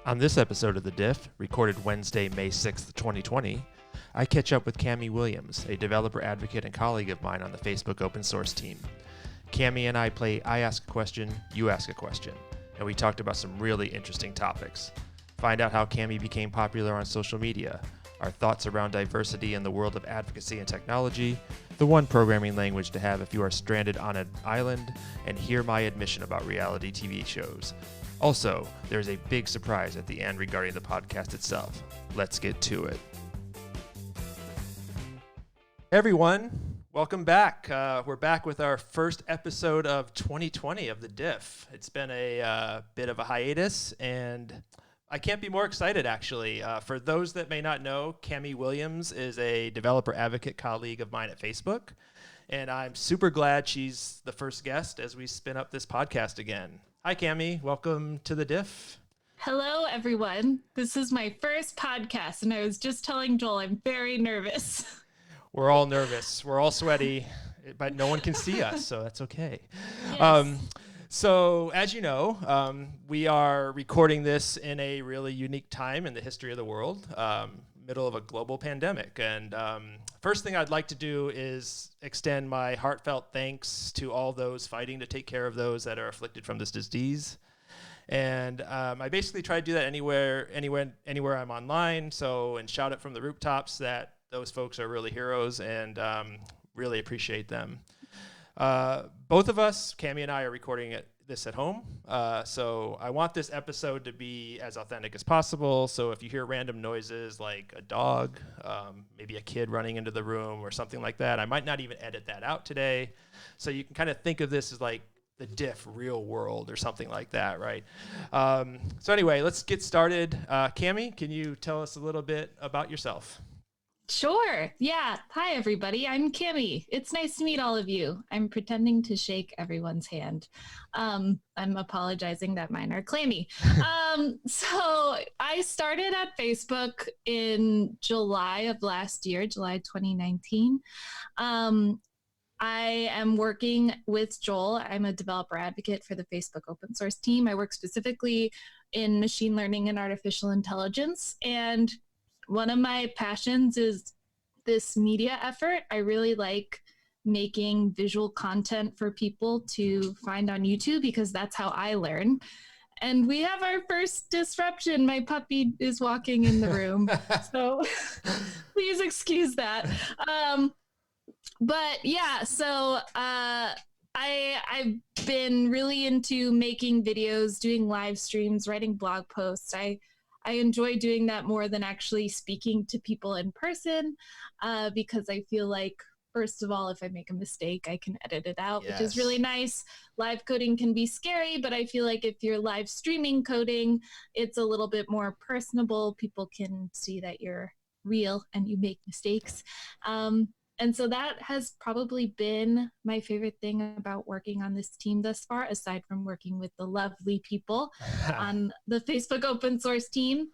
On this episode of The Diff, recorded Wednesday, May 6th, 2020, I catch up with Cami Williams, a developer advocate and colleague of mine on the Facebook open source team. Cami and I play I Ask a Question, You Ask a Question, and we talked about some really interesting topics. Find out how Cami became popular on social media, our thoughts around diversity in the world of advocacy and technology, the one programming language to have if you are stranded on an island, and hear my admission about reality TV shows. Also, there's a big surprise at the end regarding the podcast itself. Let's get to it. Hey everyone, welcome back. We're back with our first episode of 2020 of The Diff. It's been a bit of a hiatus, and I can't be more excited, actually. For those that may not know, Cami Williams is a developer advocate colleague of mine at Facebook, and I'm super glad she's the first guest as we spin up this podcast again. Hi, Cami. Welcome to The Diff. Hello, everyone. This is my first podcast, and I was just telling Joel I'm very nervous. We're all nervous. We're all sweaty, but no one can see us, so that's okay. Yes. So as you know, we are recording this in a really unique time in the history of the world, middle of a global pandemic. And first thing I'd like to do is extend my heartfelt thanks to all those fighting to take care of those that are afflicted from this disease. And I basically try to do that anywhere I'm online. And shout it from the rooftops that those folks are really heroes and really appreciate them. Both of us, Cami and I, are recording this at home. So I want this episode to be as authentic as possible. So if you hear random noises like a dog, maybe a kid running into the room or something like that, I might not even edit that out today. So you can kind of think of this as like the Diff real world or something like that, right? So anyway, let's get started. Cami, can you tell us a little bit about yourself? Sure. Yeah. Hi, everybody. I'm Cami. It's nice to meet all of you. I'm pretending to shake everyone's hand. I'm apologizing that mine are clammy. So I started at Facebook in July of last year, July 2019. I am working with Joel. I'm a developer advocate for the Facebook open source team. I work specifically in machine learning and artificial intelligence. And one of my passions is this media effort. I really like making visual content for people to find on YouTube because that's how I learn. And we have our first disruption. My puppy is walking in the room. So please excuse that. But yeah, so I've been really into making videos, doing live streams, writing blog posts. I enjoy doing that more than actually speaking to people in person because I feel like, first of all, if I make a mistake, I can edit it out, Yes. Which is really nice. Live coding can be scary, but I feel like if you're live streaming coding, it's a little bit more personable. People can see that you're real and you make mistakes. And so that has probably been my favorite thing about working on this team thus far, aside from working with the lovely people on the Facebook open source team.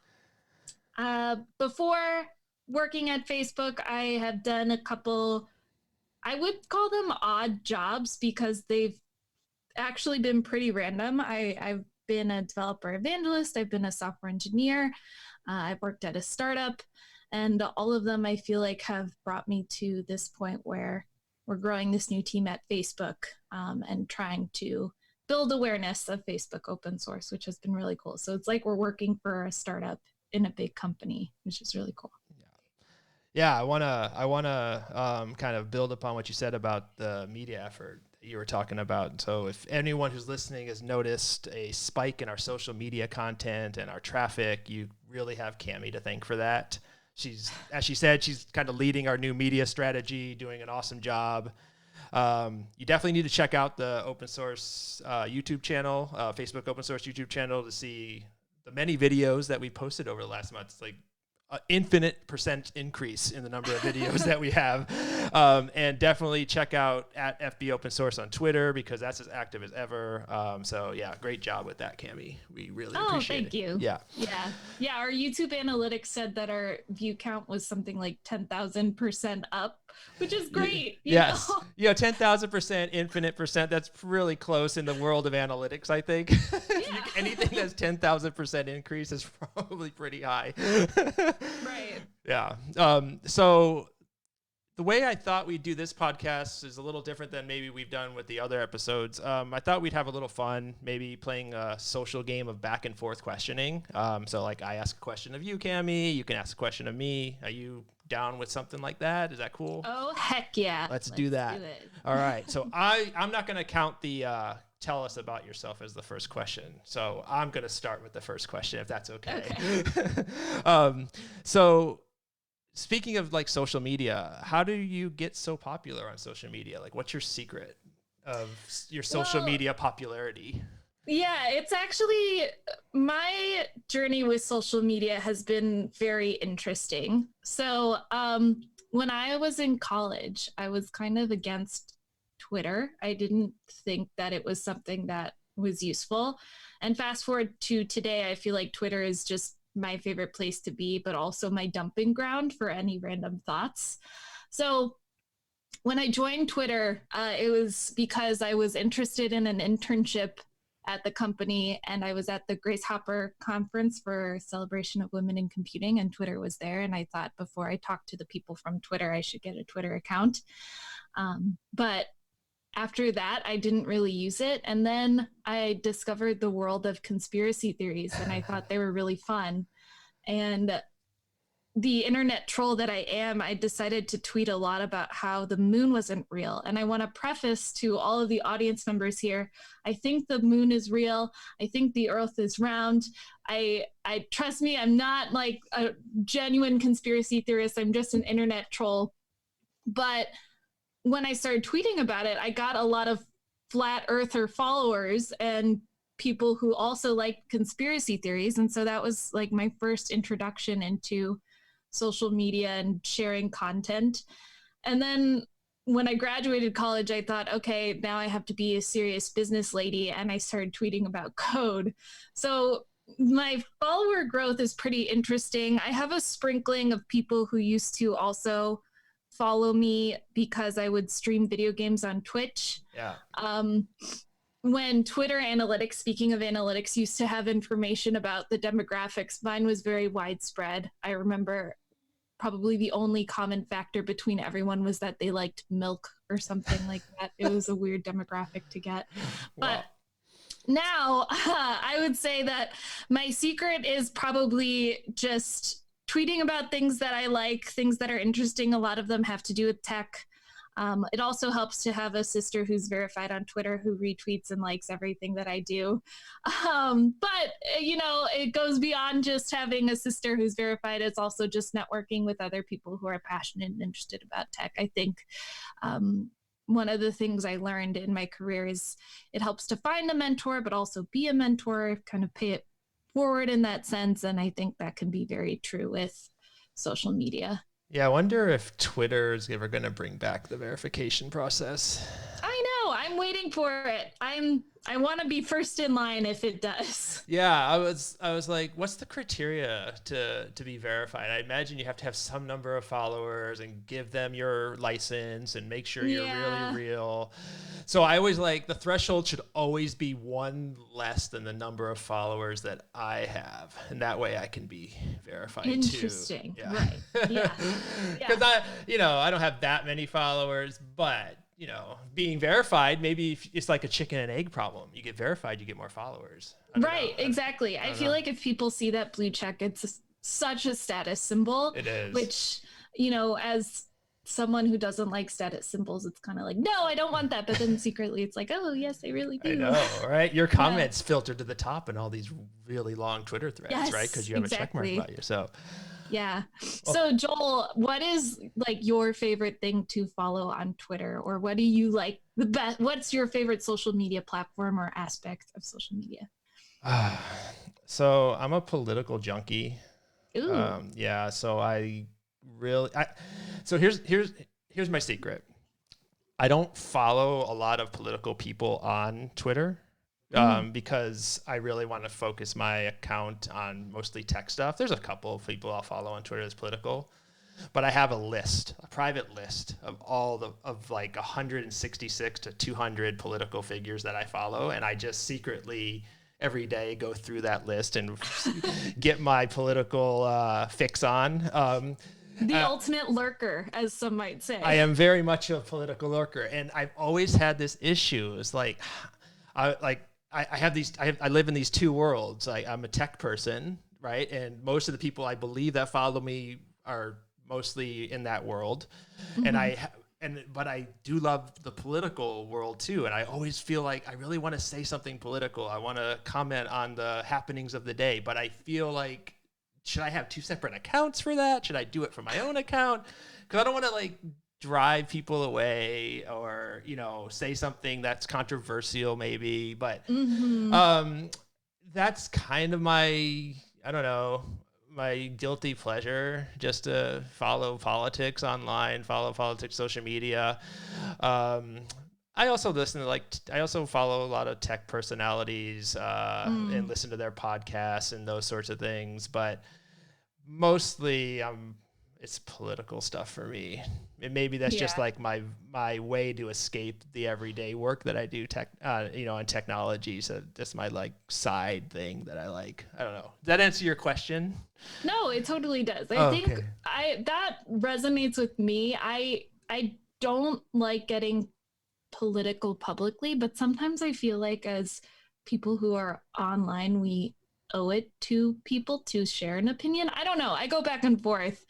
Before working at Facebook, I have done a couple, I would call them odd jobs because they've actually been pretty random. I've been a developer evangelist. I've been a software engineer. I've worked at a startup. And all of them, I feel like, have brought me to this point where we're growing this new team at Facebook and trying to build awareness of Facebook open source, which has been really cool. So it's like we're working for a startup in a big company, which is really cool. Yeah, I wanna kind of build upon what you said about the media effort that you were talking about. So if anyone who's listening has noticed a spike in our social media content and our traffic, you really have Cami to thank for that. As she said, she's kind of leading our new media strategy, doing an awesome job. You definitely need to check out the open source YouTube channel, Facebook open source YouTube channel, to see the many videos that we posted over the last month. It's like infinite percent increase in the number of videos that we have. And definitely check out at FB Open Source on Twitter, because that's as active as ever. So yeah, great job with that, Cami. We really appreciate it. Thank you. Yeah. Yeah. Our YouTube analytics said that our view count was something like 10,000% up, which is great. Yes. 10,000%, infinite percent. That's really close in the world of analytics, I think. Yeah. Anything that's 10,000% increase is probably pretty high. Right. Yeah. So the way I thought we'd do this podcast is a little different than maybe we've done with the other episodes. I thought we'd have a little fun, maybe playing a social game of back and forth questioning. So like I ask a question of you, Cami, you can ask a question of me. Are you down with something like that? Is that cool? Oh, heck yeah. Let's do that. All right. So I'm not going to count the tell us about yourself as the first question. So I'm going to start with the first question, if that's okay. So speaking of like social media, how do you get so popular on social media? Like, what's your secret of your social media popularity? Yeah, it's actually, my journey with social media has been very interesting. So when I was in college, I was kind of against Twitter. I didn't think that it was something that was useful. And fast forward to today, I feel like Twitter is just my favorite place to be, but also my dumping ground for any random thoughts. So when I joined Twitter, it was because I was interested in an internship at the company, and I was at the Grace Hopper conference for Celebration of Women in Computing, and Twitter was there. And I thought, before I talk to the people from Twitter, I should get a Twitter account. But after that, I didn't really use it. And then I discovered the world of conspiracy theories, and I thought they were really fun. And the internet troll that I am, I decided to tweet a lot about how the moon wasn't real. And I want to preface to all of the audience members here, I think the moon is real. I think the earth is round. I trust me, I'm not like a genuine conspiracy theorist. I'm just an internet troll. But when I started tweeting about it, I got a lot of flat earther followers and people who also like conspiracy theories. And so that was like my first introduction into social media and sharing content. And then when I graduated college, I thought, okay, now I have to be a serious business lady. And I started tweeting about code. So my follower growth is pretty interesting. I have a sprinkling of people who used to also follow me because I would stream video games on Twitch. Yeah. When Twitter analytics, speaking of analytics, used to have information about the demographics, mine was very widespread. I remember probably the only common factor between everyone was that they liked milk or something like that. It was a weird demographic to get. But now I would say that my secret is probably just tweeting about things that I like, things that are interesting. A lot of them have to do with tech. It also helps to have a sister who's verified on Twitter who retweets and likes everything that I do. But, you know, it goes beyond just having a sister who's verified. It's also just networking with other people who are passionate and interested about tech. I think one of the things I learned in my career is it helps to find a mentor, but also be a mentor, kind of pay it forward in that sense. And I think that can be very true with social media. Yeah, I wonder if Twitter is ever going to bring back the verification process. I know. I'm waiting for it. I want to be first in line if it does. Yeah, I was like, what's the criteria to be verified? I imagine you have to have some number of followers and give them your license and make sure you're really real. So I always like the threshold should always be one less than the number of followers that I have, and that way I can be verified Interesting. too. Yeah. Right. Yeah. Because I don't have that many followers, but being verified, maybe it's like a chicken and egg problem. You get verified, you get more followers. Right, exactly. I feel like if people see that blue check, it's such a status symbol. It is. Which, as someone who doesn't like status symbols, it's kind of like, no, I don't want that. But then secretly it's like, oh, yes, I really do. I know, right? Your comments filtered to the top in all these really long Twitter threads, right? Because you have a check mark about you. So yeah. So Joel, what is like your favorite thing to follow on Twitter, or what do you like the best? What's your favorite social media platform or aspect of social media? So I'm a political junkie. Ooh. Yeah, so I really, so here's my secret. I don't follow a lot of political people on Twitter Mm. because I really want to focus my account on mostly tech stuff. There's a couple of people I'll follow on Twitter that's political, but I have a private list of of like 166 to 200 political figures that I follow, and I just secretly every day go through that list and get my political fix on. The ultimate lurker, as some might say. I am very much a political lurker, and I've always had this issue. It's like, I live in these two worlds. Like I'm a tech person, right? And most of the people I believe that follow me are mostly in that world, but I do love the political world too. And I always feel like I really want to say something political. I want to comment on the happenings of the day, but I feel like, should I have two separate accounts for that? Should I do it from my own account? Because I don't want to like drive people away or, say something that's controversial maybe. But that's kind of my, I don't know, my guilty pleasure, just to follow politics online, follow politics social media. I also I also follow a lot of tech personalities and listen to their podcasts and those sorts of things. But mostly, it's political stuff for me. And maybe that's just like my way to escape the everyday work that I do in technology. So that's my like side thing that I like. I don't know. Does that answer your question? No, it totally does. I think that resonates with me. I don't like getting political publicly, but sometimes I feel like as people who are online, we owe it to people to share an opinion. I don't know. I go back and forth.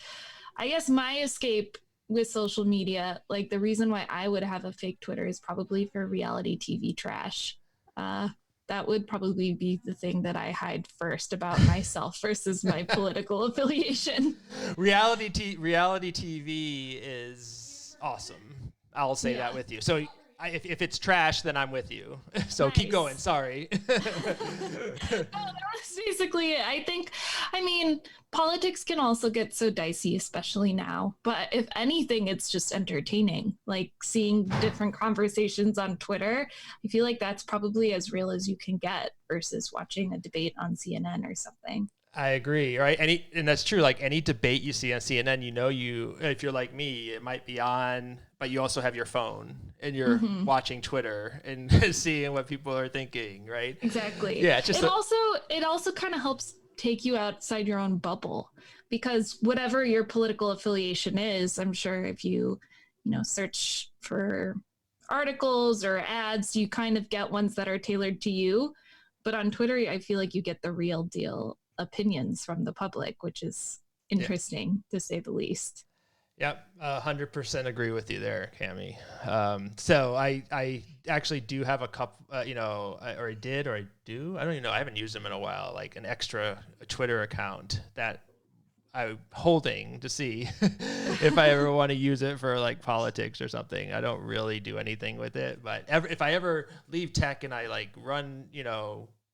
I guess my escape with social media, like the reason why I would have a fake Twitter is probably for reality TV trash. That would probably be the thing that I hide first about myself versus my political affiliation. Reality TV is awesome. I'll say that with you. So if it's trash, then I'm with you. So keep going. Sorry. That was basically it. I mean, politics can also get so dicey, especially now. But if anything, it's just entertaining. Like seeing different conversations on Twitter, I feel like that's probably as real as you can get versus watching a debate on CNN or something. I agree, right? And that's true. Like any debate you see on CNN, if you're like me, it might be on, but you also have your phone and you're watching Twitter and seeing what people are thinking, right? Exactly. Yeah. It also kind of helps take you outside your own bubble because whatever your political affiliation is, I'm sure if you search for articles or ads, you kind of get ones that are tailored to you. But on Twitter, I feel like you get the real deal opinions from the public, which is interesting to say the least. Yep, 100% agree with you there, Cami. So I actually do have a couple, or I did, or I do. I don't even know. I haven't used them in a while. Like an extra Twitter account that I'm holding to see if I ever want to use it for like politics or something. I don't really do anything with it, but if I ever leave tech and I like run,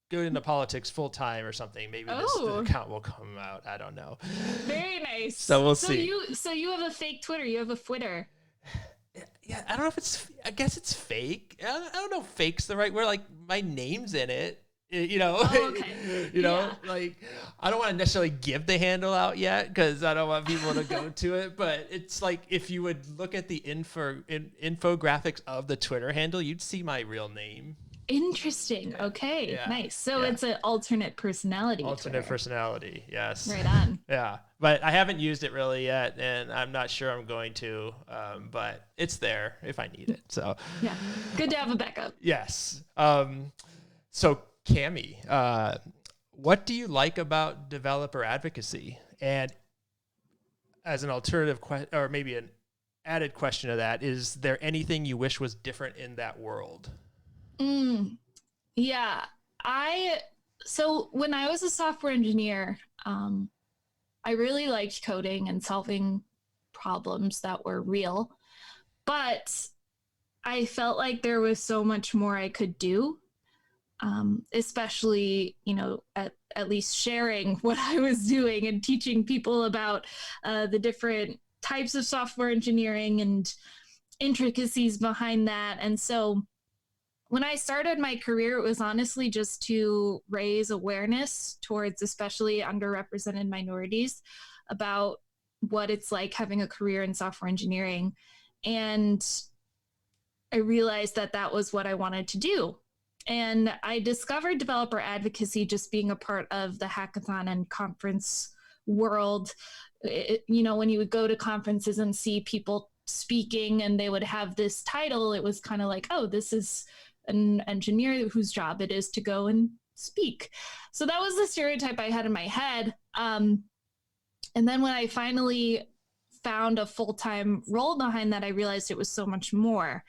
go into politics full time or something, maybe this account will come out. I don't know. Very nice. So we'll see. So you have a fake Twitter. You have a Fwitter. Yeah, I don't know if I guess it's fake. I don't know if fake's the right word. Like my name's in it. Like I don't want to necessarily give the handle out yet because I don't want people to go to it. But it's like if you would look at the infographics of the Twitter handle, you'd see my real name. Interesting. Yeah. Okay. Yeah. Nice. So it's an alternate personality. Alternate personality. Yes. Right on. Yeah. But I haven't used it really yet, and I'm not sure I'm going to. But it's there if I need it. So. Yeah. Good to have a backup. Yes. So Cami, what do you like about developer advocacy? And as an alternative or maybe an added question to that, is there anything you wish was different in that world? Yeah. So when I was a software engineer, I really liked coding and solving problems that were real, but I felt like there was so much more I could do. especially, at least sharing what I was doing and teaching people about the different types of software engineering and intricacies behind that. And so when I started my career, it was honestly just to raise awareness towards especially underrepresented minorities about what it's like having a career in software engineering. And I realized that that was what I wanted to do. And I discovered developer advocacy just being a part of the hackathon and conference world. When you would go to conferences and see people speaking and they would have this title, it was kind of like, oh, this is an engineer whose job it is to go and speak. So that was the stereotype I had in my head. And then when I finally found a full-time role behind that, I realized it was so much more.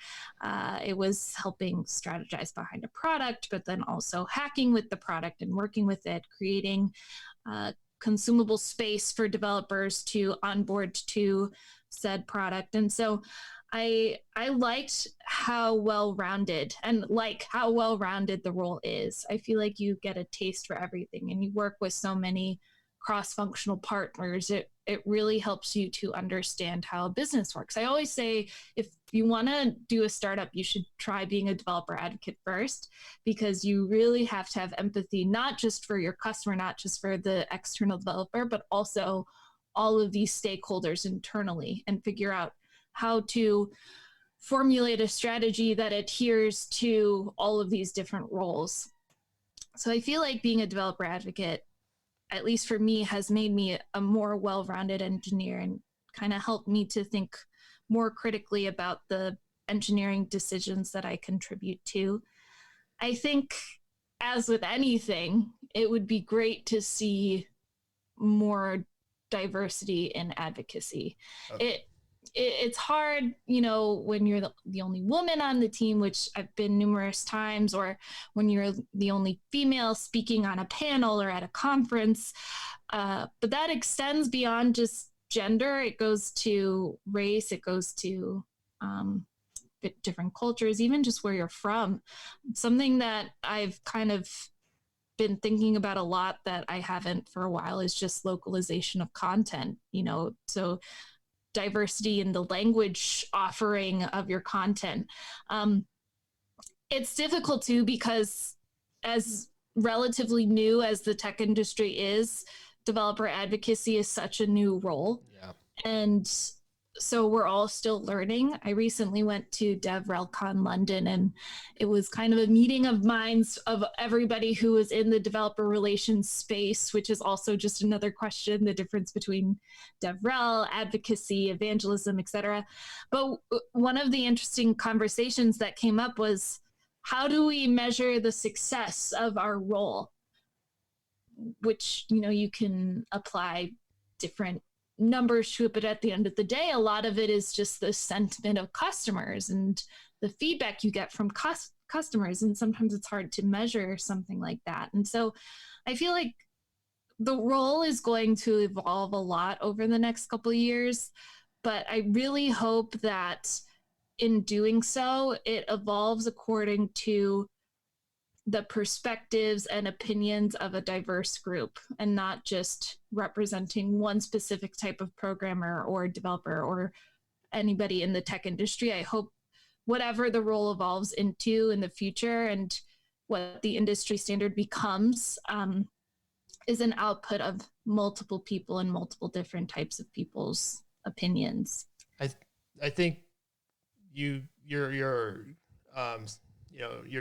It was helping strategize behind a product, but then also hacking with the product and working with it, creating consumable space for developers to onboard to said product. And so I liked how well-rounded the role is. I feel like you get a taste for everything and you work with so many cross-functional partners. It really helps you to understand how a business works. I always say if you want to do a startup, you should try being a developer advocate first, because you really have to have empathy, not just for your customer, not just for the external developer, but also all of these stakeholders internally, and figure out how to formulate a strategy that adheres to all of these different roles. So I feel like being a developer advocate, at least for me, has made me a more well-rounded engineer and kind of helped me to think more critically about the engineering decisions that I contribute to. I think, as with anything, it would be great to see more diversity in advocacy. Okay. It's hard, when you're the only woman on the team, which I've been numerous times, or when you're the only female speaking on a panel or at a conference. But that extends beyond just gender. It goes to race. It goes to different cultures, even just where you're from. Something that I've kind of been thinking about a lot that I haven't for a while is just localization of content, so diversity in the language offering of your content. It's difficult too, because as relatively new as the tech industry is, developer advocacy is such a new role. Yeah. And so we're all still learning. I recently went to DevRelCon London, and it was kind of a meeting of minds of everybody who was in the developer relations space, which is also just another question, the difference between DevRel, advocacy, evangelism, etc. But one of the interesting conversations that came up was, how do we measure the success of our role? Which, you can apply different numbers to it, but at the end of the day, a lot of it is just the sentiment of customers and the feedback you get from customers, and sometimes it's hard to measure something like that. And so I feel like the role is going to evolve a lot over the next couple of years, but I really hope that in doing so, it evolves according to the perspectives and opinions of a diverse group, and not just representing one specific type of programmer or developer or anybody in the tech industry. I hope whatever the role evolves into in the future and what the industry standard becomes is an output of multiple people and multiple different types of people's opinions. I think your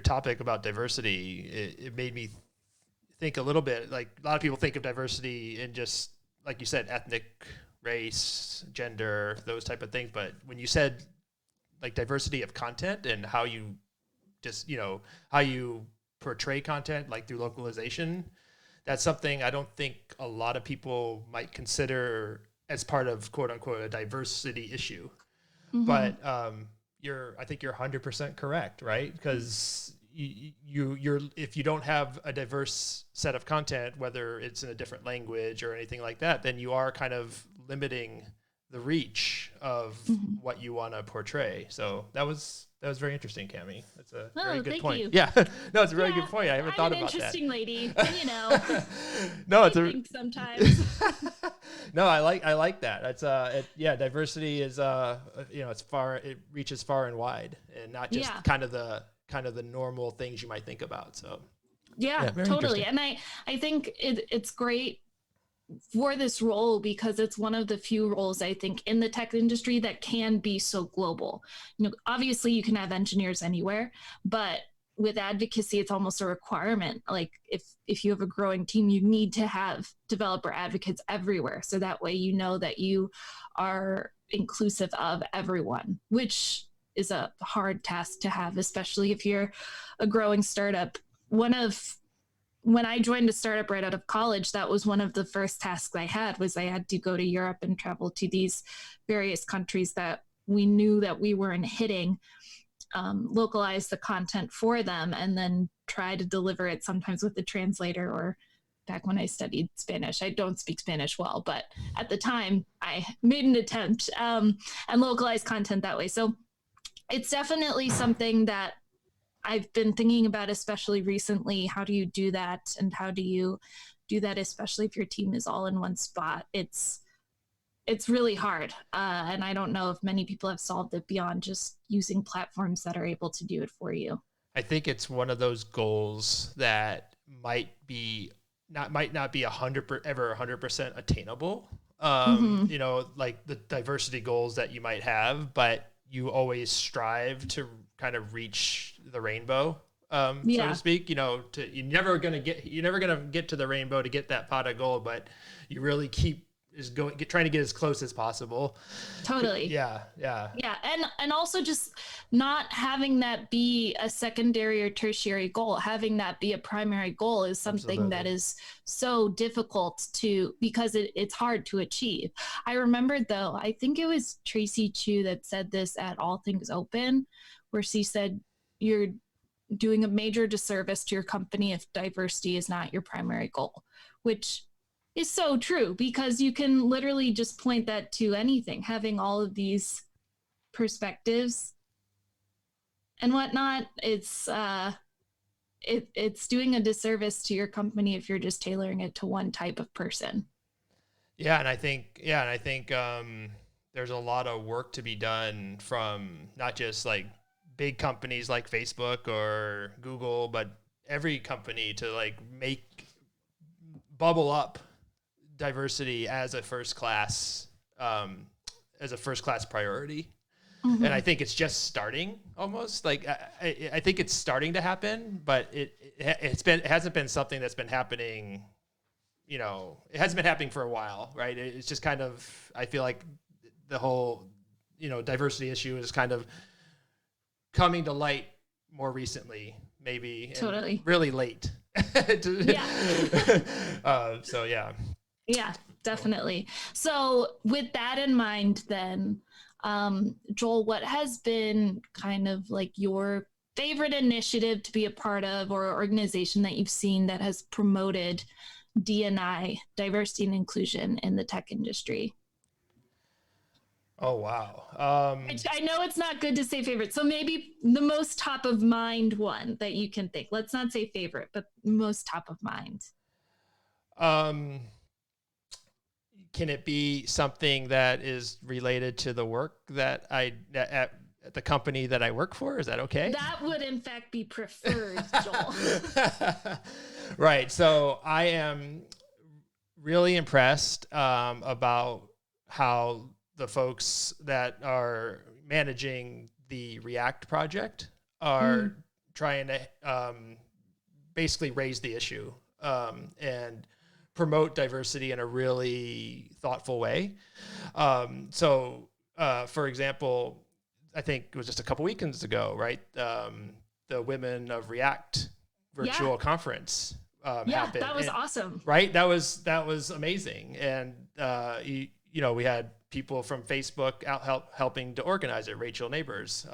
topic about diversity, it made me think a little bit. Like, a lot of people think of diversity in just, like you said, ethnic, race, gender, those type of things. But when you said like diversity of content and how you just, how you portray content, like through localization, that's something I don't think a lot of people might consider as part of quote unquote a diversity issue. Mm-hmm. But I think you're 100% correct, right? Because you're if you don't have a diverse set of content, whether it's in a different language or anything like that, then you are kind of limiting the reach of what you want to portray. So that was very interesting, Cami. That's a very good point. You. Yeah, no, it's a very good point. I haven't thought about that. I'm an interesting lady, you know. No, it's I think sometimes. No, I like that. That's diversity is it reaches far and wide, and not just kind of the normal things you might think about. So yeah totally. And I think it's great for this role because it's one of the few roles I think in the tech industry that can be so global. You know, obviously you can have engineers anywhere, but with advocacy, it's almost a requirement. Like if you have a growing team, you need to have developer advocates everywhere. So that way, you know that you are inclusive of everyone, which is a hard task to have, especially if you're a growing startup. When I joined a startup right out of college, that was one of the first tasks I had to go to Europe and travel to these various countries that we knew that we weren't hitting, localize the content for them, and then try to deliver it sometimes with a translator. Or back when I studied Spanish, I don't speak Spanish well, but at the time I made an attempt, and localized content that way. So it's definitely something that I've been thinking about, especially recently. How do you do that? And how do you do that, especially if your team is all in one spot? It's really hard. And I don't know if many people have solved it beyond just using platforms that are able to do it for you. I think it's one of those goals that might not be 100% attainable. You know, like the diversity goals that you might have, but you always strive to kind of reach the rainbow, so to speak. You know, you're never gonna get to the rainbow to get that pot of gold, but you really trying to get as close as possible. Totally. Yeah. And also just not having that be a secondary or tertiary goal, having that be a primary goal is something that is so difficult because it's hard to achieve. I remembered though, I think it was Tracy Chu that said this at All Things Open, where she said, you're doing a major disservice to your company if diversity is not your primary goal, which is so true, because you can literally just point that to anything, having all of these perspectives and whatnot. It's doing a disservice to your company if you're just tailoring it to one type of person. Yeah, and I think there's a lot of work to be done from not just like big companies like Facebook or Google, but every company to like bubble up diversity as a first class priority. And I think it's just starting almost. Like I think it's starting to happen, but it hasn't been something that's been happening. You know, it hasn't been happening for a while, right? It's just kind of, I feel like the whole, diversity issue is kind of coming to light more recently, maybe. Totally. Really late. So yeah. Yeah, definitely. So with that in mind, then, Joel, what has been kind of like your favorite initiative to be a part of, or organization that you've seen that has promoted D&I, diversity and inclusion, in the tech industry? Oh, wow. I know it's not good to say favorite, so maybe the most top of mind one that you can think. Let's not say favorite, but most top of mind. Can it be something that is related to the work that at the company that I work for? Is that okay? That would in fact be preferred, Joel. Right. So I am really impressed about how the folks that are managing the React project are trying to basically raise the issue and promote diversity in a really thoughtful way. So, for example, I think it was just a couple weekends ago, right? The Women of React virtual conference happened. That was awesome. Right? That was amazing. And, we had people from Facebook out helping to organize it, Rachel Neighbors,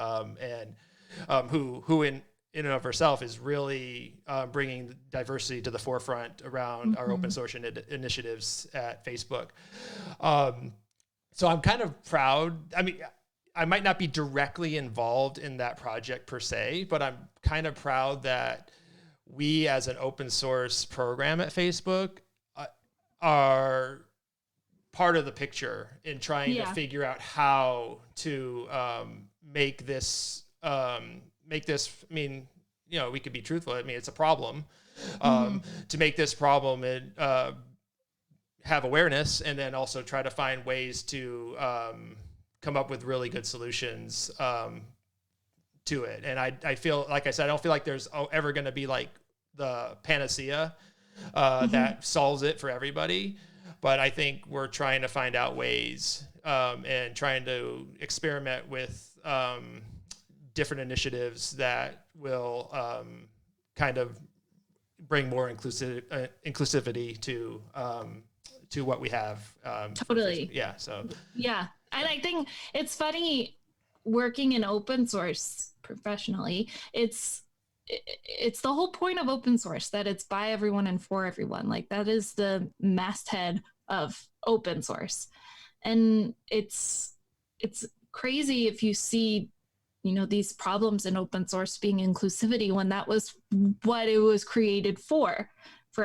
who in and of herself is really bringing diversity to the forefront around our open source initiatives at Facebook. So I'm kind of proud. I mean, I might not be directly involved in that project per se, but I'm kind of proud that we as an open source program at Facebook are part of the picture in trying to figure out how to make this, I mean, you know, we could be truthful. I mean, it's a problem to make this problem and have awareness, and then also try to find ways to come up with really good solutions to it. And I feel, like I said, I don't feel like there's ever going to be like the panacea that solves it for everybody. But I think we're trying to find out ways and trying to experiment with different initiatives that will kind of bring more inclusivity to what we have. Totally. Yeah. So. Yeah. And I think it's funny working in open source professionally. It's the whole point of open source, that it's by everyone and for everyone. Like, that is the masthead of open source. And it's crazy if you see, you know, these problems in open source being inclusivity, when that was what it was created for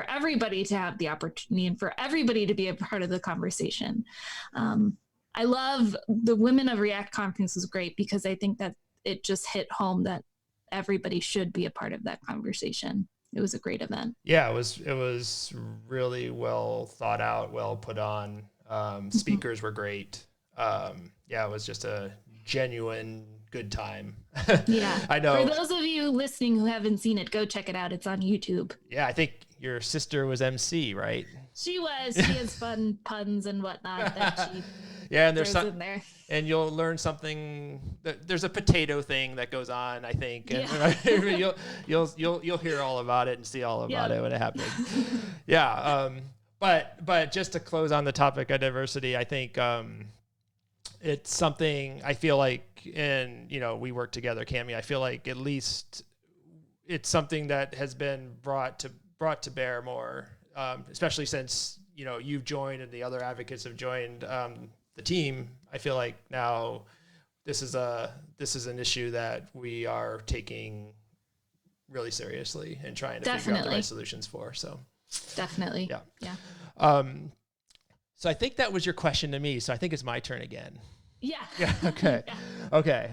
everybody to have the opportunity and for everybody to be a part of the conversation. I love the Women of React conference was great, because I think that it just hit home that everybody should be a part of that conversation. It was a great event. Yeah, it was really well thought out, well put on. Speakers were great. Yeah, it was just a genuine good time. Yeah. I know. For those of you listening who haven't seen it, go check it out. It's on YouTube. Yeah, I think your sister was MC, right? She was. She has fun puns and whatnot that she and there's in there. And you'll learn something. There's a potato thing that goes on, I think. And you'll hear all about it and see all about it when it happens. Yeah. But just to close on the topic of diversity, I think it's something I feel like, and you know, we work together, Cami. I feel like at least it's something that has been brought to bear more, especially since, you know, you've joined and the other advocates have joined the team. I feel like now this is an issue that we are taking really seriously and trying to figure out the right solutions for. So definitely. Yeah. So I think that was your question to me. So I think it's my turn again. Yeah. Okay. Yeah. Okay.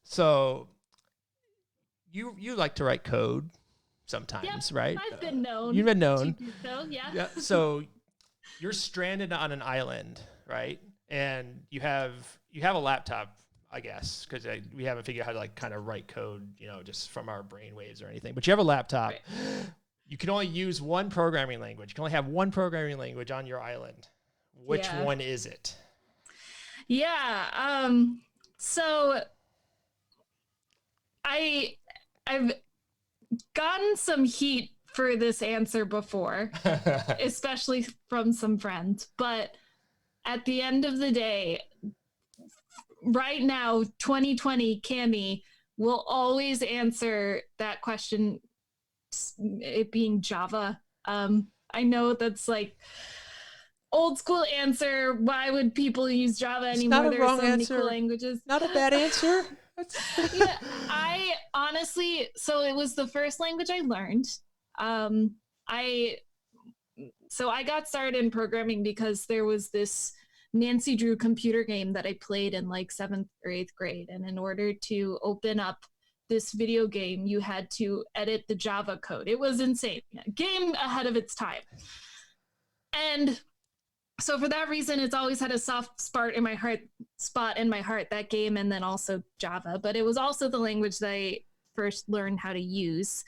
So you like to write code sometimes, right? I've been known. You've been known. So, yeah. Yeah. So you're stranded on an island, right? And you have a laptop, I guess, because we haven't figured out how to like kind of write code, you know, just from our brain waves or anything. But you have a laptop. Right. You can only use one programming language. You can only have one programming language on your island. Which one is it? Yeah. So I've gotten some heat for this answer before, especially from some friends. But at the end of the day, right now, 2020, Cami will always answer that question, it being Java. I know that's like old school answer. Why would people use Java anymore? There are so many cool languages. Not a bad answer. Yeah, I honestly, so it was the first language I learned. So I got started in programming because there was this Nancy Drew computer game that I played in like 7th or 8th grade. And in order to open up this video game, you had to edit the Java code. It was insane. Game ahead of its time. And so for that reason, it's always had a soft spot in my heart, that game, and then also Java. But it was also the language that I first learned how to use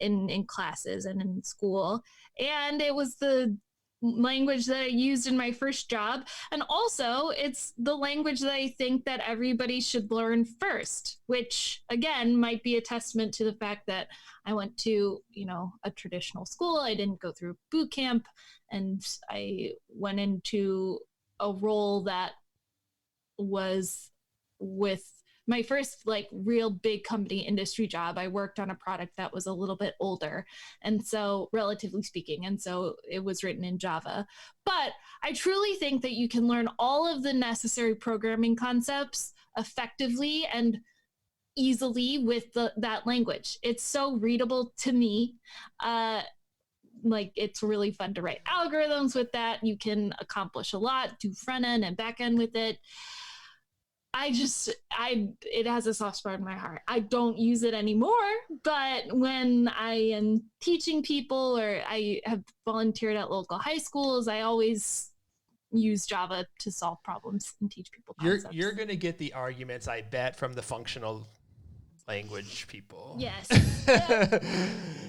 in classes and in school. And it was the language that I used in my first job. And also it's the language that I think that everybody should learn first, which again might be a testament to the fact that I went to, you know, a traditional school. I didn't go through boot camp, and I went into a role that was with my first like real big company industry job, I worked on a product that was a little bit older. And so, relatively speaking, and so it was written in Java. But I truly think that you can learn all of the necessary programming concepts effectively and easily with that language. It's so readable to me. Like it's really fun to write algorithms with that. You can accomplish a lot, do front end and back end with it. It has a soft spot in my heart. I don't use it anymore, but when I am teaching people or I have volunteered at local high schools, I always use Java to solve problems and teach people concepts. You're going to get the arguments, I bet, from the functional language people. Yes. Yep.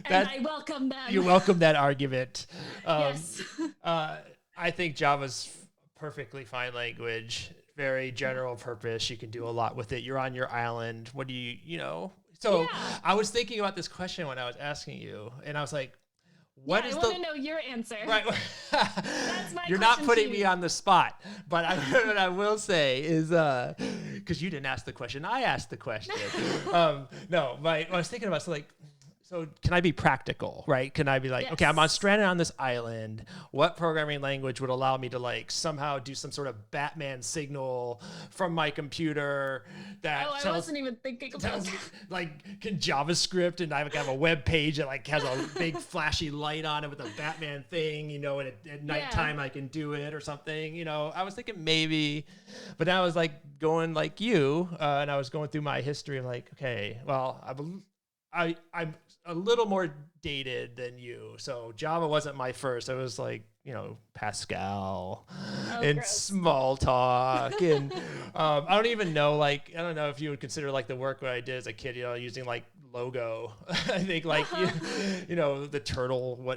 And I welcome them. You welcome that argument. Yes. I think Java's perfectly fine language, very general purpose. You can do a lot with it. You're on your island. What do you know? So yeah. I was thinking about this question when I was asking you, and I was like, I want to know your answer. Right. That's my You're not putting me on the spot, but what I will say is, because you didn't ask the question, I asked the question. No, I was thinking about, so can I be practical, right? Can I be like, yes. Okay, I'm stranded on this island. What programming language would allow me to like somehow do some sort of Batman signal from my computer that I wasn't even thinking about that. Like, can JavaScript, and I have a web page that like has a big flashy light on it with a Batman thing, and at nighttime I can do it or something. I was thinking maybe, but now I was like going like you, and I was going through my history of like, okay, well, I'm a little more dated than you. So Java wasn't my first. I was like, Pascal and gross. Smalltalk. And I don't even know, I don't know if you would consider like the work that I did as a kid, using like Logo. I think like, the turtle,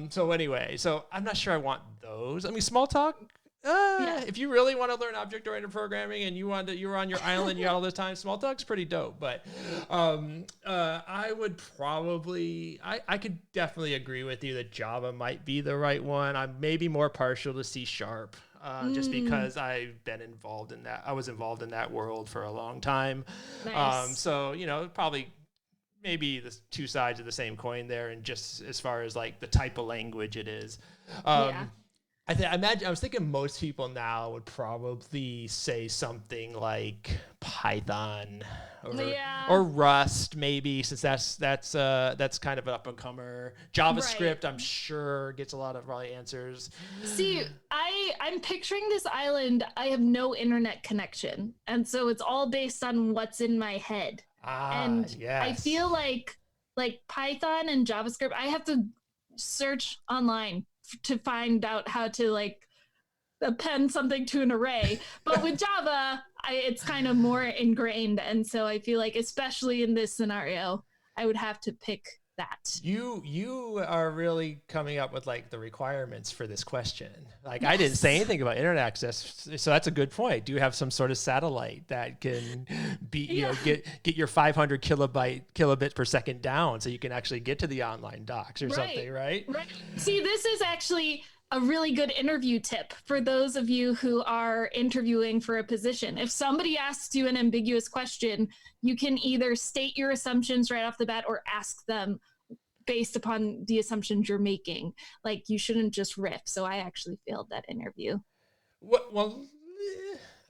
so anyway, so I'm not sure I want those. I mean, Smalltalk, if you really want to learn object-oriented programming and you were on your island, you got all this time, Smalltalk's pretty dope. But I would probably, I could definitely agree with you that Java might be the right one. I'm maybe more partial to C#, just because I've been involved in that. I was involved in that world for a long time. Nice. So, probably maybe the two sides of the same coin there, and just as far as like the type of language it is. I was thinking most people now would probably say something like Python or Rust, maybe, since that's kind of an up and comer. JavaScript, right. I'm sure gets a lot of probably answers. See, I'm picturing this island. I have no internet connection, and so it's all based on what's in my head. And yes. I feel like Python and JavaScript, I have to search online to find out how to like append something to an array. But with Java, it's kind of more ingrained. And so I feel like, especially in this scenario, I would have to pick that. You are really coming up with like the requirements for this question. Like, yes. I didn't say anything about internet access, so that's a good point. Do you have some sort of satellite that can be, get your 500 kilobit per second down, so you can actually get to the online docs or something, right? Right. See, this is actually a really good interview tip for those of you who are interviewing for a position. If somebody asks you an ambiguous question, you can either state your assumptions right off the bat or ask them based upon the assumptions you're making. Like, you shouldn't just riff. So I actually failed that interview. Well,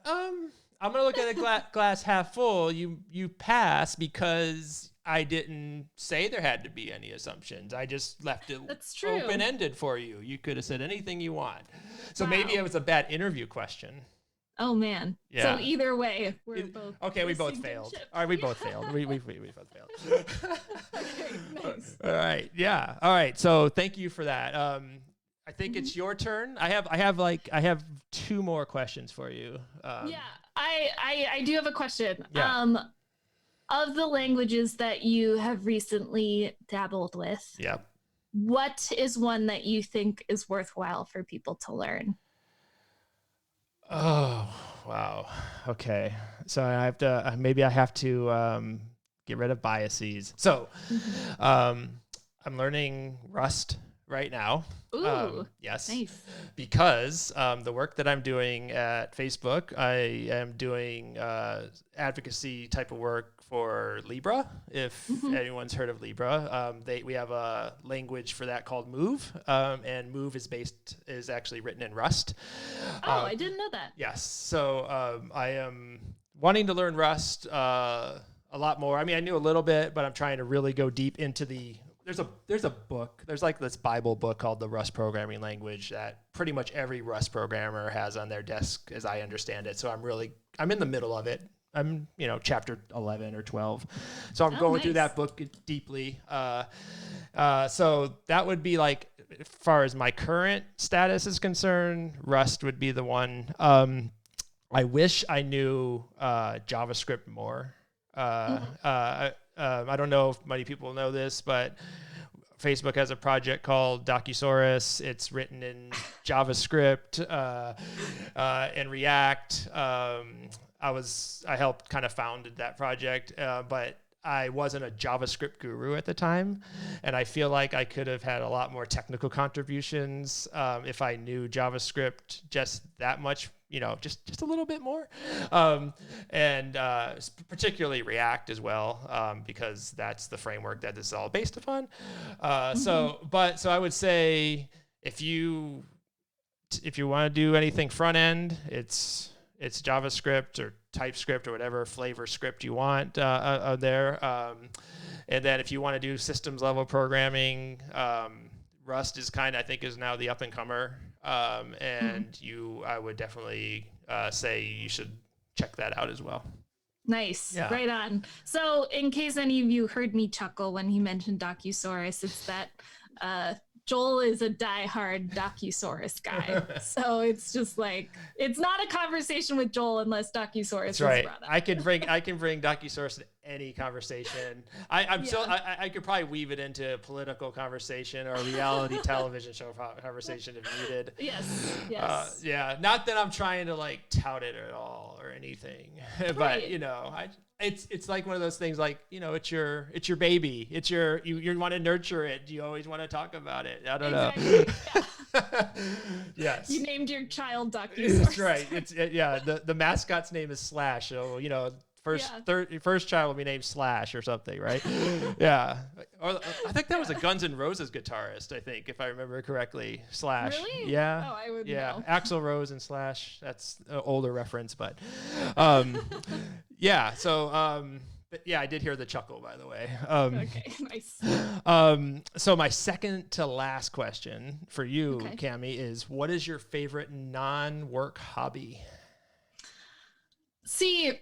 I'm going to look at a glass half full. You pass because I didn't say there had to be any assumptions. I just left it open-ended for you. You could have said anything you want. So maybe it was a bad interview question. Oh, man. Yeah. So either way, we're both... Okay, we both failed. All right, we both failed. We both failed. Okay, nice. All right, yeah. All right, so thank you for that. I think it's your turn. I have two more questions for you. I do have a question. Yeah. Of the languages that you have recently dabbled with, what is one that you think is worthwhile for people to learn? Oh, wow. Okay. So I have to get rid of biases. So I'm learning Rust right now. Ooh, Yes, nice. because the work that I'm doing at Facebook, I am doing advocacy type of work for Libra. If Hmm. anyone's heard of Libra, we have a language for that called Move, and Move is actually written in Rust. Oh, I didn't know that. Yes, so I am wanting to learn Rust a lot more. I mean, I knew a little bit, but I'm trying to really go deep into the. There's a book. There's like this Bible book called the Rust Programming Language that pretty much every Rust programmer has on their desk, as I understand it. So I'm in the middle of it. I'm chapter 11 or 12, so I'm Oh, going through nice. that book deeply. So that would be like, as far as my current status is concerned, Rust would be the one. I wish I knew JavaScript more. I don't know if many people know this, but Facebook has a project called Docusaurus. It's written in JavaScript and React. I helped kind of founded that project, but I wasn't a JavaScript guru at the time, and I feel like I could have had a lot more technical contributions if I knew JavaScript just that much, just a little bit more, and particularly React as well, because that's the framework that this is all based upon. So I would say if you want to do anything front end, it's JavaScript or TypeScript or whatever flavor script you want there. And then if you want to do systems level programming, Rust is I think is now the up and comer. And I would definitely say you should check that out as well. Nice. Yeah. Right on. So, in case any of you heard me chuckle when he mentioned Docusaurus, it's that Joel is a diehard Docusaurus guy. So it's just like, it's not a conversation with Joel unless Docusaurus is right. brought up. I can bring Docusaurus to any conversation. I could probably weave it into a political conversation or a reality television show conversation if needed. Yes. Yeah. Not that I'm trying to like tout it at all or anything, but Right. it's like one of those things, like, it's your baby. It's you want to nurture it. You always want to talk about it. I don't know. Yeah. Yes. You named your child Docusaurus. That's right. The mascot's name is Slash. So, first child will be named Slash or something, right? Yeah. Or I think that was a Guns N' Roses guitarist, I think, if I remember correctly. Slash. Really? Yeah. Oh, I would Yeah. know. Axl Rose and Slash. That's an older reference, but yeah. So but yeah, I did hear the chuckle, by the way. Okay, nice. So my second to last question for you, Okay. Cami, is what is your favorite non-work hobby? See,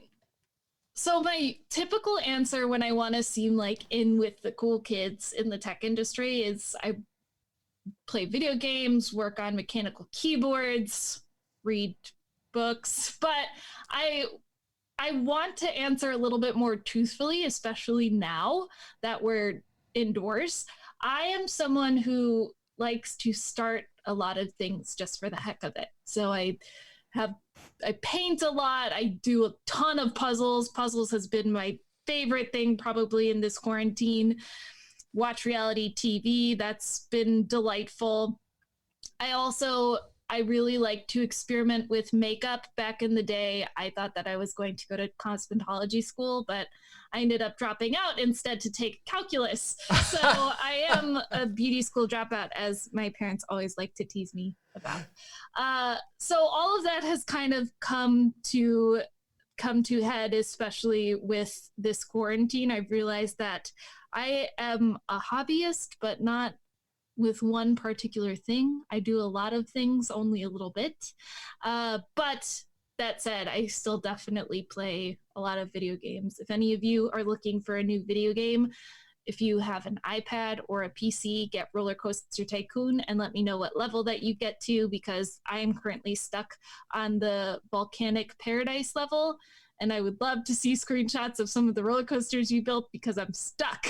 so my typical answer when I want to seem like in with the cool kids in the tech industry is I play video games, work on mechanical keyboards, read books, but I want to answer a little bit more truthfully, especially now that we're indoors. I am someone who likes to start a lot of things just for the heck of it. So I paint a lot. I do a ton of puzzles. Puzzles has been my favorite thing probably in this quarantine. Watch reality TV. That's been delightful. I really like to experiment with makeup. Back in the day, I thought that I was going to go to cosmetology school, but I ended up dropping out instead to take calculus. So I am a beauty school dropout, as my parents always like to tease me about. So all of that has kind of come to head, especially with this quarantine. I've realized that I am a hobbyist, but not with one particular thing. I do a lot of things, only a little bit. But that said, I still definitely play a lot of video games. If any of you are looking for a new video game, if you have an iPad or a PC, get Roller Coaster Tycoon and let me know what level that you get to, because I am currently stuck on the Volcanic Paradise level. And I would love to see screenshots of some of the roller coasters you built because I'm stuck.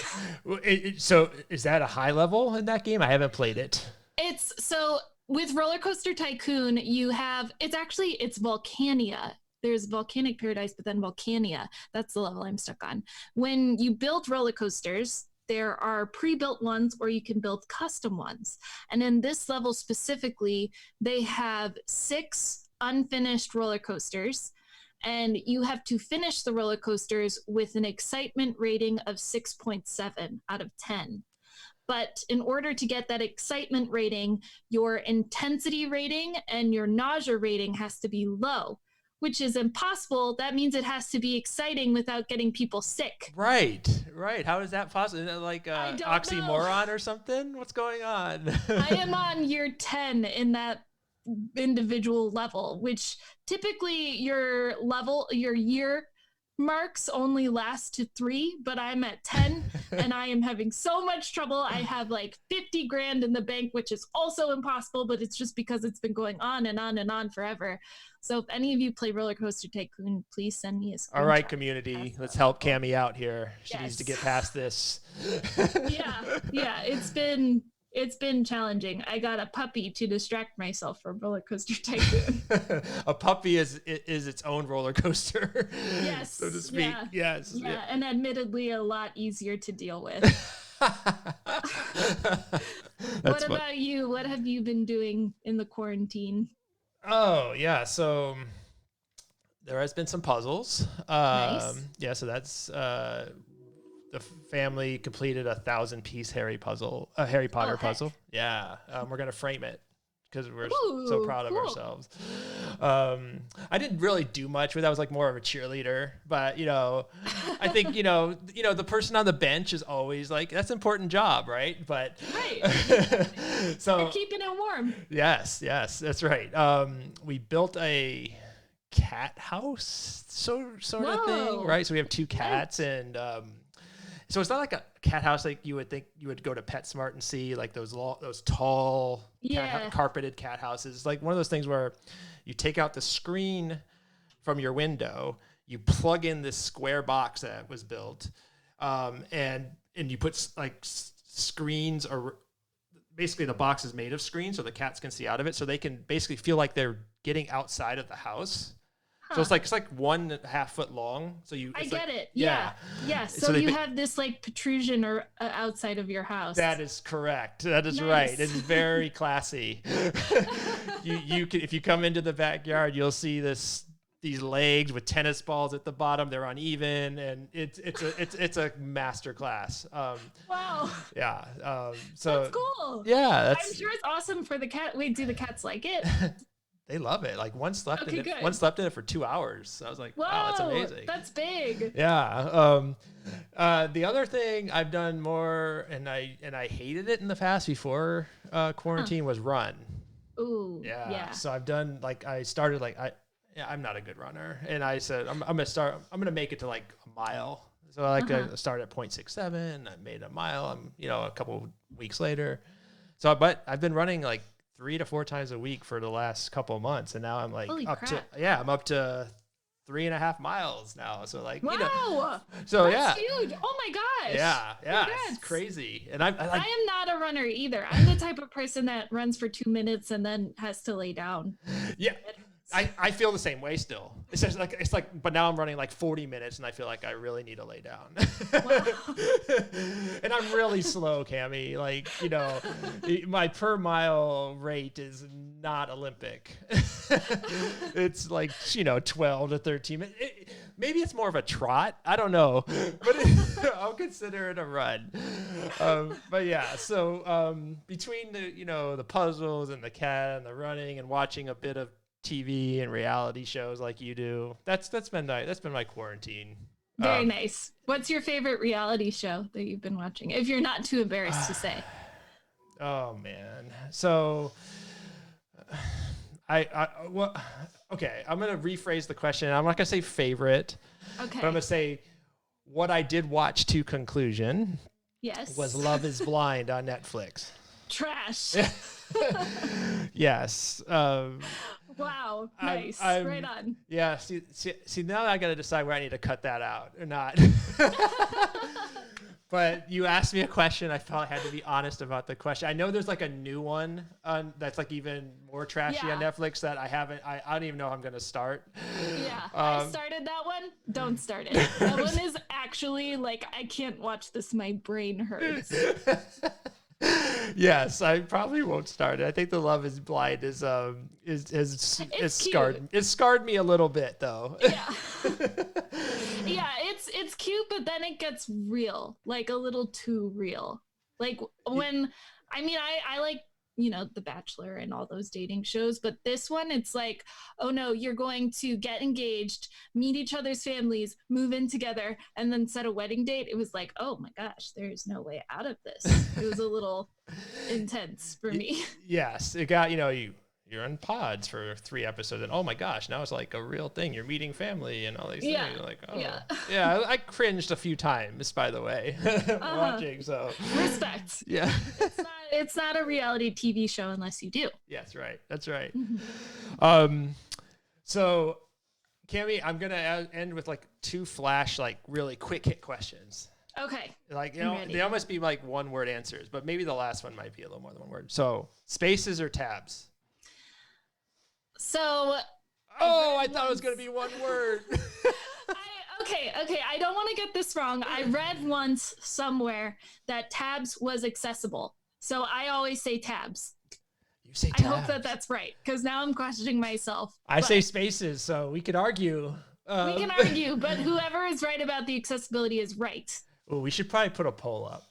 So is that a high level in that game? I haven't played it. So with Roller Coaster Tycoon, it's Volcania. There's Volcanic Paradise, but then Volcania. That's the level I'm stuck on. When you build roller coasters, there are pre-built ones or you can build custom ones. And in this level specifically, they have 6 unfinished roller coasters, and you have to finish the roller coasters with an excitement rating of 6.7 out of 10. But in order to get that excitement rating, your intensity rating and your nausea rating has to be low, which is impossible. That means it has to be exciting without getting people sick. Right. How is that possible? Is that like oxymoron or something? What's going on? I am on year 10 in that individual level, which typically your year marks only last to 3, but I'm at 10 and I am having so much trouble. I have like 50 grand in the bank, which is also impossible, but it's just because it's been going on and on and on forever. So if any of you play Roller Coaster Tycoon, please send me a screenshot. All right, community, let's help Cami out here. She needs to get past this. Yeah, it's been challenging. I got a puppy to distract myself from Roller Coaster Tycoon. A puppy is its own roller coaster, yes, so to speak. Yeah, and admittedly a lot easier to deal with. What about you? What have you been doing in the quarantine? Oh, yeah. So there has been some puzzles. Nice. Yeah, so that's the family completed a 1,000-piece Harry Potter puzzle. Yeah, we're gonna frame it because we're so proud of ourselves. I didn't really do much with that. I was like more of a cheerleader, but I think the person on the bench is always like, that's an important job, right? But so you're keeping it warm. Yes, that's right. We built a cat house sort of thing, right? So we have 2 cats, and so it's not like a cat house like you would think you would go to PetSmart and see, like those tall carpeted cat houses. It's like one of those things where you take out the screen from your window, you plug in this square box that was built, and you put like screens, or basically the box is made of screens so the cats can see out of it, so they can basically feel like they're getting outside of the house. So it's like 1.5 foot long. So I get it. Yeah. So you have this like protrusion or outside of your house. That is correct. That is right. It's very classy. You can, if you come into the backyard, you'll see these legs with tennis balls at the bottom. They're uneven, and it's a master class. Wow. Yeah. So that's cool. Yeah. I'm sure it's awesome for the cat. Wait, do the cats like it? They love it. Like one slept in it for 2 hours. So I was like, wow, that's amazing. That's big. Yeah. The other thing I've done more, and I hated it in the past before quarantine, was run. Ooh. Yeah. So I've done I'm not a good runner, and I said I'm gonna make it to like a mile. So I like to start at 0.67. I made a mile. A couple weeks later. So, but I've been running like 3 to 4 times a week for the last couple of months, and now I'm like I'm up to 3.5 miles now. So like, wow, so that's huge. Oh my gosh. Yeah, Congrats. It's crazy. And I am not a runner either. I'm the type of person that runs for 2 minutes and then has to lay down. Yeah. I feel the same way still. It's like, but now I'm running like 40 minutes, and I feel like I really need to lay down. Wow. And I'm really slow, Cami. Like, my per mile rate is not Olympic. It's like 12 to 13 minutes. Maybe it's more of a trot. I don't know, but I'll consider it a run. But yeah, so between the puzzles and the cat and the running and watching a bit of TV and reality shows like you do, that's been my quarantine. Very nice. What's your favorite reality show that you've been watching, if you're not too embarrassed to say? Oh man. So okay, I'm gonna rephrase the question. I'm not gonna say favorite. Okay. But I'm gonna say what I did watch to conclusion. Yes. Was Love Is Blind on Netflix. Trash. Yes. Wow. Nice. Right on. Yeah. See, now I got to decide where I need to cut that out or not. But you asked me a question. I felt I had to be honest about the question. I know there's like a new one that's like even more trashy on Netflix that I haven't. I don't even know how I'm gonna start. Yeah, I started that one. Don't start it. That one is actually like I can't watch this. My brain hurts. Yes, I probably won't start it. I think The Love Is Blind is scarred. It scarred me a little bit though. Yeah. Yeah, it's cute, but then it gets real, like a little too real. Like when I like, The Bachelor and all those dating shows, but this one it's like, oh no, you're going to get engaged, meet each other's families, move in together, and then set a wedding date. It was like, oh my gosh, there's no way out of this. It was a little intense for me. Yes, it got, you're in pods for 3 episodes, and oh my gosh, now it's like a real thing. You're meeting family and all these things. You're like, oh yeah. I cringed a few times, by the way, watching. So respect. Yeah, it's not a reality TV show unless you do. Yeah, that's right. So, Cami, I'm gonna end with like 2 flash, like really quick hit questions. Okay. Like, they almost be like 1-word answers, but maybe the last one might be a little more than 1 word. So, spaces or tabs? So. I thought it was going to be 1 word. Okay. I don't want to get this wrong. I read once somewhere that tabs was accessible. So I always say tabs. You say tabs. I hope that that's right, because now I'm questioning myself. I say spaces, so we could argue. We can argue, but whoever is right about the accessibility is right. Oh, we should probably put a poll up.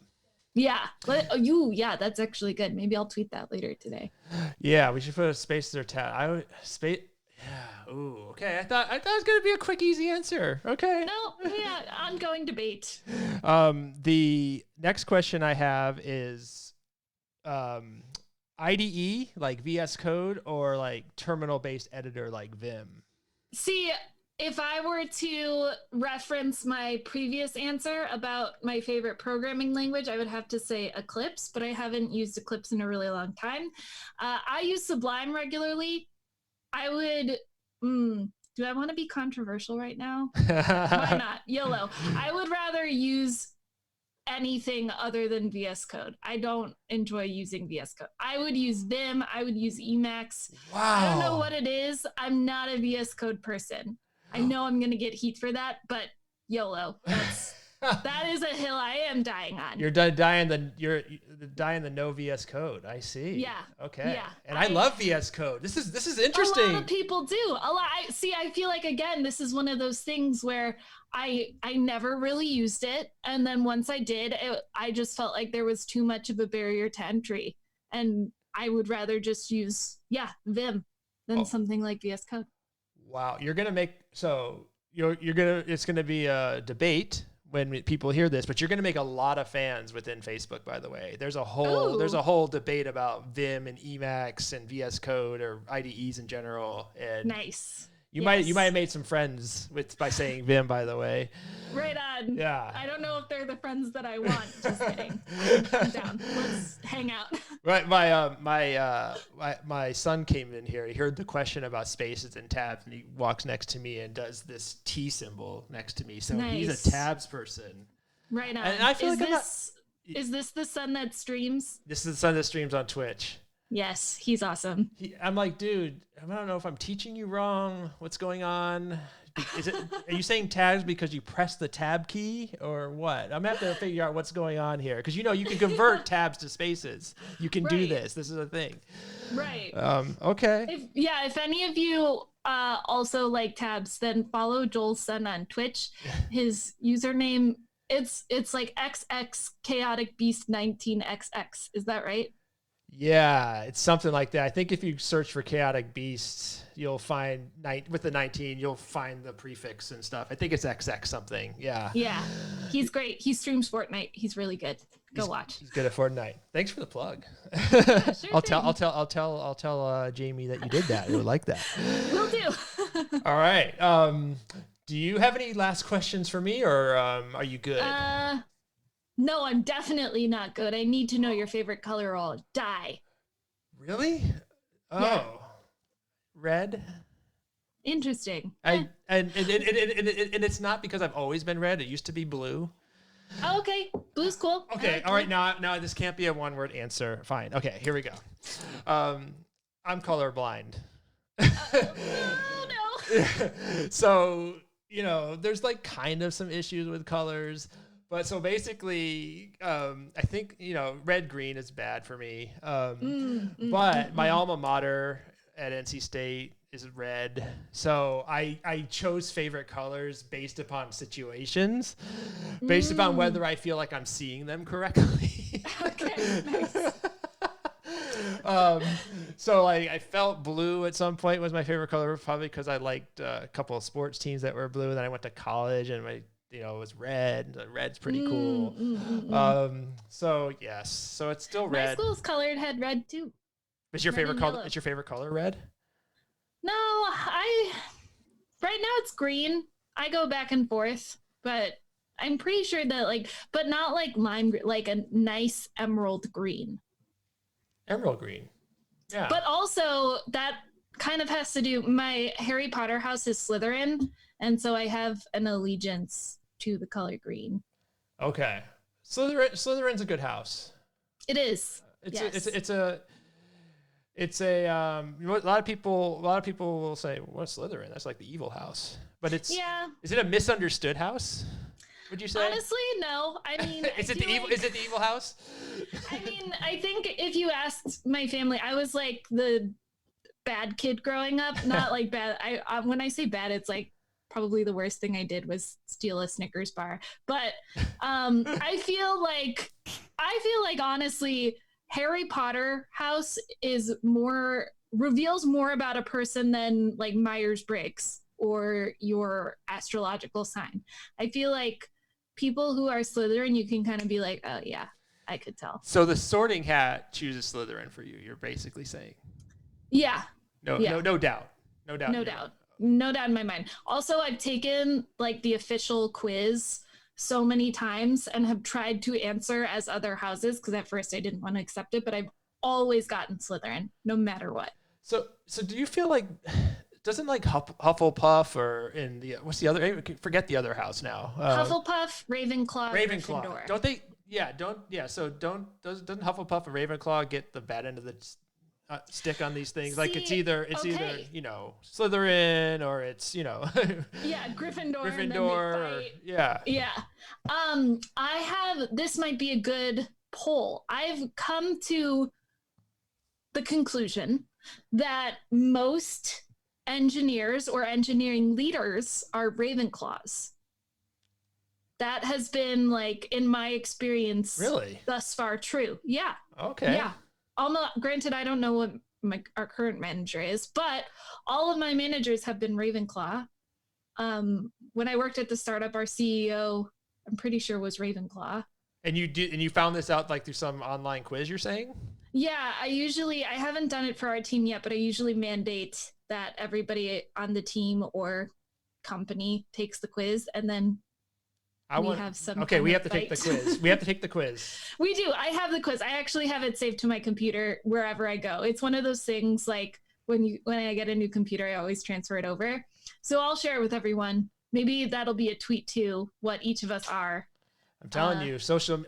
Yeah, that's actually good. Maybe I'll tweet that later today. Yeah, we should put a spaces or tab. Yeah. Ooh. Okay. I thought it was gonna be a quick, easy answer. Okay. No. Yeah. Ongoing debate. The next question I have is, IDE like VS Code or like terminal-based editor like Vim. See, if I were to reference my previous answer about my favorite programming language, I would have to say Eclipse, but I haven't used Eclipse in a really long time. I use Sublime regularly. I would. Do I want to be controversial right now? Why not? YOLO. I would rather use anything other than VS Code. I don't enjoy using VS Code. I would use Vim. I would use Emacs. Wow. I don't know what it is. I'm not a VS Code person. I know I'm going to get heat for that, but YOLO. That is a hill I am dying on. You're dying the no VS Code. I see. Yeah. Okay. Yeah. And I love VS Code. This is interesting. A lot of people do. I feel like, again, this is one of those things where I never really used it, and then once I did, I just felt like there was too much of a barrier to entry, and I would rather just use Vim than something like VS Code. Wow. It's gonna be a debate when people hear this, but you're going to make a lot of fans within Facebook, by the way. There's a whole debate about Vim and Emacs and VS Code or IDEs in general. And nice. You might have made some friends by saying Vim, by the way. Right on. Yeah. I don't know if they're the friends that I want. Just kidding. I'm down. Let's hang out. Right. My son came in here. He heard the question about spaces and tabs, and he walks next to me and does this T symbol next to me. So He's a tabs person. Right on. And I feel is this the son that streams? This is the son that streams on Twitch. Yes, he's awesome. I'm like, dude, I don't know if I'm teaching you wrong. What's going on? Are you saying tabs because you press the tab key or what? I'm gonna have to figure out what's going on here, because you can convert tabs to spaces. You can do this. This is a thing. Right. Okay. If any of you also like tabs, then follow Joel's son on Twitch. His username it's like XX Chaotic Beast 19XX. Is that right? Yeah, it's something like that. I think if you search for Chaotic Beasts, you'll find with the 19, you'll find the prefix and stuff. I think it's XX something. Yeah. Yeah, he's great. He streams Fortnite. He's really good. Go watch. He's good at Fortnite. Thanks for the plug. Yeah, sure I'll tell Jamie that you did that. He would like that. Will do. All right. Do you have any last questions for me, or are you good? No, I'm definitely not good. I need to know your favorite color or I'll die. Really? Oh, yeah. Red. Interesting. And it's not because I've always been red. It used to be blue. Oh, okay. Blue's cool. Okay. All right. Now this can't be a one-word answer. Fine. Okay. Here we go. I'm colorblind. Oh, no. So, there's like kind of some issues with colors, but so basically, I think, red, green is bad for me. But my alma mater at NC State is red. So I chose favorite colors based upon situations, based upon whether I feel like I'm seeing them correctly. Okay, nice. So I felt blue at some point was my favorite color, probably because I liked a couple of sports teams that were blue. And then I went to college and it was red. Red's pretty cool. So yes, so it's still red. My school's colored had red too. Is your favorite color? Is your favorite color red? No, right now it's green. I go back and forth, but I'm pretty sure that but not like lime, like a nice emerald green. Emerald green. Yeah. But also that kind of has to do, my Harry Potter house is Slytherin, and so I have an allegiance to the color green. Okay. Slytherin's a good house. It is. It's a a lot of people will say, what's Slytherin? That's like the evil house. But is it a misunderstood house? Would you say? Honestly, no. I mean, is it the evil house? I mean, I think if you asked my family, I was like the bad kid growing up. Not like bad. I when I say bad, it's like probably the worst thing I did was steal a Snickers bar. But I feel like honestly, Harry Potter house reveals more about a person than like Myers-Briggs or your astrological sign. I feel like people who are Slytherin, you can kind of be like, oh yeah, I could tell. So the Sorting Hat chooses Slytherin for you. You're basically saying. Yeah. No doubt. No doubt in my mind. Also, I've taken like the official quiz so many times and have tried to answer as other houses because at first I didn't want to accept it, but I've always gotten Slytherin no matter what. So do you feel like doesn't like Hufflepuff or what's the other? I forget the other house now. Hufflepuff, Ravenclaw, Gryffindor. Don't they? Yeah, So doesn't Hufflepuff and Ravenclaw get the bad end of the stick on these things? Like it's either Slytherin or it's yeah, Gryffindor. Gryffindor. Yeah. This might be a good poll. I've come to the conclusion that most engineers or engineering leaders are Ravenclaws. That has been like in my experience really thus far true. Yeah. Okay. Yeah. Granted, I don't know what our current manager is, but all of my managers have been Ravenclaw. When I worked at the startup, our CEO, I'm pretty sure, was Ravenclaw. And you found this out like through some online quiz, you're saying? Yeah, I haven't done it for our team yet, but I usually mandate that everybody on the team or company takes the quiz, and then we have to take the quiz. We have to take the quiz. We do. I have the quiz. I actually have it saved to my computer wherever I go. It's one of those things like when I get a new computer, I always transfer it over. So I'll share it with everyone. Maybe that'll be a tweet too, what each of us are. I'm telling you,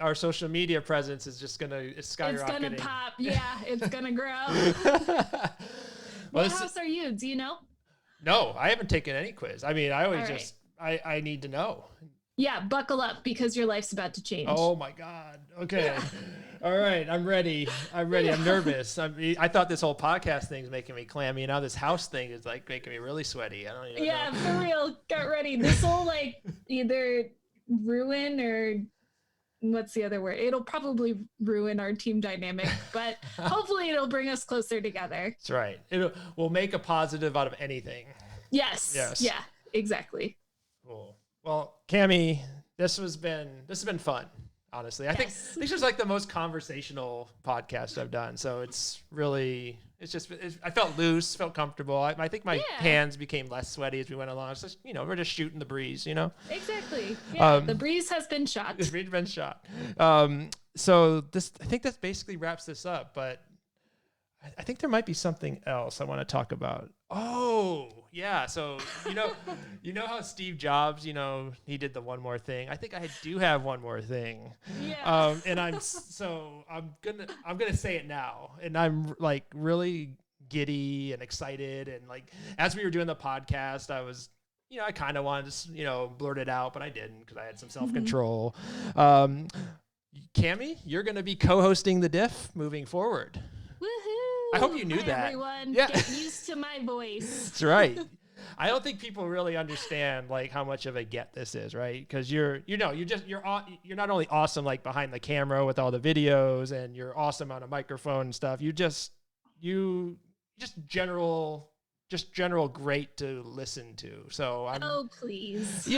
our social media presence is just it's skyrocketing. It's gonna pop. Yeah, it's gonna grow. What house are you? Do you know? No, I haven't taken any quiz. I mean, I always I need to know. Yeah, buckle up because your life's about to change. Oh my God. Okay. All right. I'm ready. I'm nervous. I thought this whole podcast thing is making me clammy. Now this house thing is like making me really sweaty. I don't even know. Yeah, for real. Get ready. This will like either ruin or what's the other word? It'll probably ruin our team dynamic, but hopefully it'll bring us closer together. That's right. We'll make a positive out of anything. Yes. Yeah, exactly. Cool. Well, Cami, this has been fun. Honestly, I think this was like the most conversational podcast I've done. So I felt loose, felt comfortable. I think my hands became less sweaty as we went along. It's just, we're just shooting the breeze, Exactly. Yeah, the breeze has been shot. The breeze has been shot. So I think that basically wraps this up. But I think there might be something else I want to talk about. Oh, Yeah. So, you know how Steve Jobs, he did the one more thing. I think I do have one more thing. Yeah. And I'm gonna say it now. And I'm like really giddy and excited. And like, as we were doing the podcast, I was, I kind of wanted to, blurt it out, but I didn't because I had some self-control. Cami, you're going to be co-hosting the Diff moving forward. Woohoo! I hope you knew Hi, that. Everyone, Yeah. get used to my voice. That's right. I don't think people really understand like how much of a get this is, right? Because you're not only awesome like behind the camera with all the videos, and you're awesome on a microphone and stuff. You just general great to listen to. So Oh, please.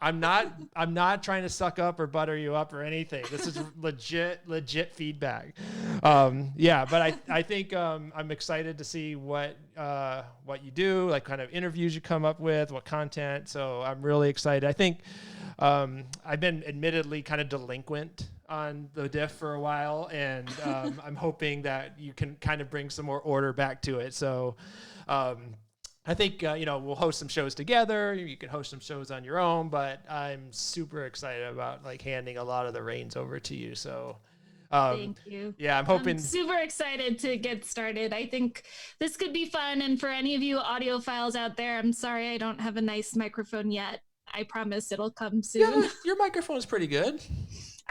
I'm not trying to suck up or butter you up or anything. This is legit feedback. But I think I'm excited to see what you do, like kind of interviews you come up with, what content. So I'm really excited. I think I've been admittedly kind of delinquent on the Diff for a while, and I'm hoping that you can kind of bring some more order back to it. So I think, we'll host some shows together. You can host some shows on your own, but I'm super excited about like handing a lot of the reins over to you. So, thank you. Yeah, I'm super excited to get started. I think this could be fun. And for any of you audiophiles out there, I'm sorry I don't have a nice microphone yet. I promise it'll come soon. Yeah, your microphone is pretty good.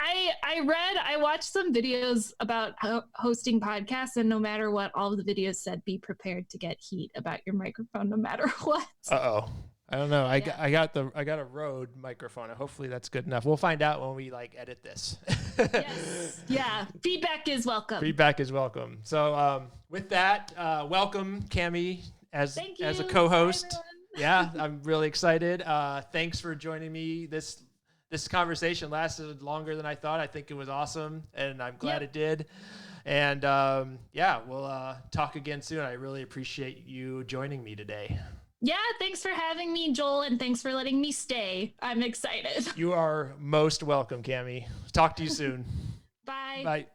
I watched some videos about hosting podcasts, and no matter what, all of the videos said, be prepared to get heat about your microphone, no matter what. Uh-oh. I don't know. I got a Rode microphone. Hopefully that's good enough. We'll find out when we like edit this. Yes. Yeah. Feedback is welcome. Feedback is welcome. So with that, welcome Cami as a co-host. Bye, yeah, I'm really excited. Thanks for joining me. This conversation lasted longer than I thought. I think it was awesome, and I'm glad it did. And we'll talk again soon. I really appreciate you joining me today. Yeah, thanks for having me, Joel, and thanks for letting me stay. I'm excited. You are most welcome, Cami. Talk to you soon. Bye. Bye.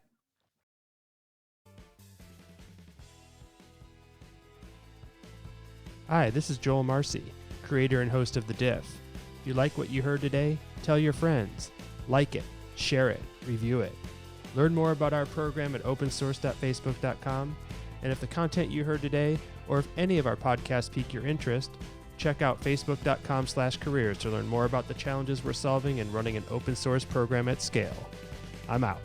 Hi, this is Joel Marcy, creator and host of The Diff. If you like what you heard today, tell your friends. Like it, share it, review it. Learn more about our program at opensource.facebook.com. And if the content you heard today, or if any of our podcasts pique your interest, check out facebook.com/careers to learn more about the challenges we're solving in running an open source program at scale. I'm out.